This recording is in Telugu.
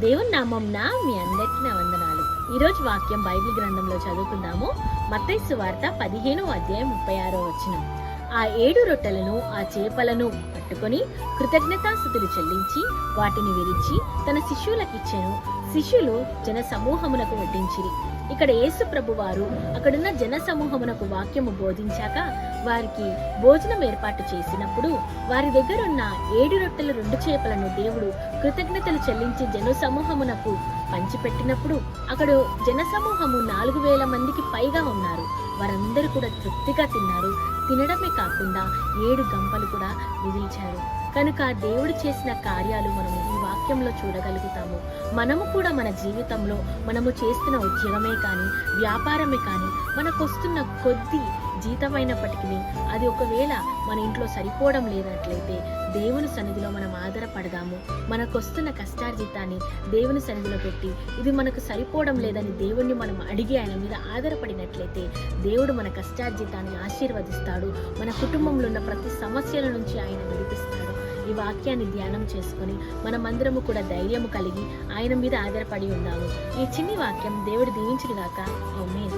దేవుని నామంన మీ అందరికీ నా వందనాలు. ఈరోజు వాక్యం బైబిల్ గ్రంథంలో చదువుకుందాము. మత్తయి సువార్త 15 అధ్యాయం 36 వచనం. ఆ 7 రొట్టెలను ఆ చేపలను పట్టుకొని కృతజ్ఞతాస్తుతులు చెల్లించి వాటిని విరిచి తన శిష్యులకిచ్చెను. శిష్యులు జన సమూహమునకు వడ్డించిరి. ఇక్కడ యేసు ప్రభు వారు అక్కడున్న జన సమూహమునకు వాక్యము బోధించాక వారికి భోజనం ఏర్పాటు చేసినప్పుడు వారి దగ్గరున్న 7 రొట్టెల 2 చేపలను దేవుడు కృతజ్ఞతలు చెల్లించి జన సమూహమునకు పంచిపెట్టినప్పుడు అక్కడ జన సమూహము 4,000 మందికి పైగా ఉన్నారు. వారందరూ కూడా తృప్తిగా తిన్నారు. తినడమే కాకుండా 7 గంపలు కూడా విదిల్చారు. కనుక దేవుడు చేసిన కార్యాలు మనము ఈ వాక్యంలో చూడగలుగుతాము. మనము కూడా మన జీవితంలో మనము చేస్తున్న ఉద్యోగమే కానీ వ్యాపారమే కానీ మనకొస్తున్న కొద్ది జీతమైనప్పటికీ అది ఒకవేళ మన ఇంట్లో సరిపోవడం లేనట్లయితే దేవుని సన్నిధిలో మనం ఆధారపడదాము. మనకొస్తున్న కష్టార్జితాన్ని దేవుని సన్నిధిలో పెట్టి ఇది మనకు సరిపోవడం లేదని దేవుణ్ణి మనం అడిగి ఆయన మీద ఆధారపడినట్లయితే దేవుడు మన కష్టార్జితాన్ని ఆశీర్వదిస్తాడు. మన కుటుంబంలో ఉన్న ప్రతి సమస్యల నుంచి ఆయన విడిపిస్తాడు. ఈ వాక్యాన్ని ధ్యానం చేసుకొని మనమందరము కూడా ధైర్యము కలిగి ఆయన మీద ఆధారపడి ఉందాము. ఈ చిన్ని వాక్యం దేవుడు దీవించుగాక. ఆమేన్.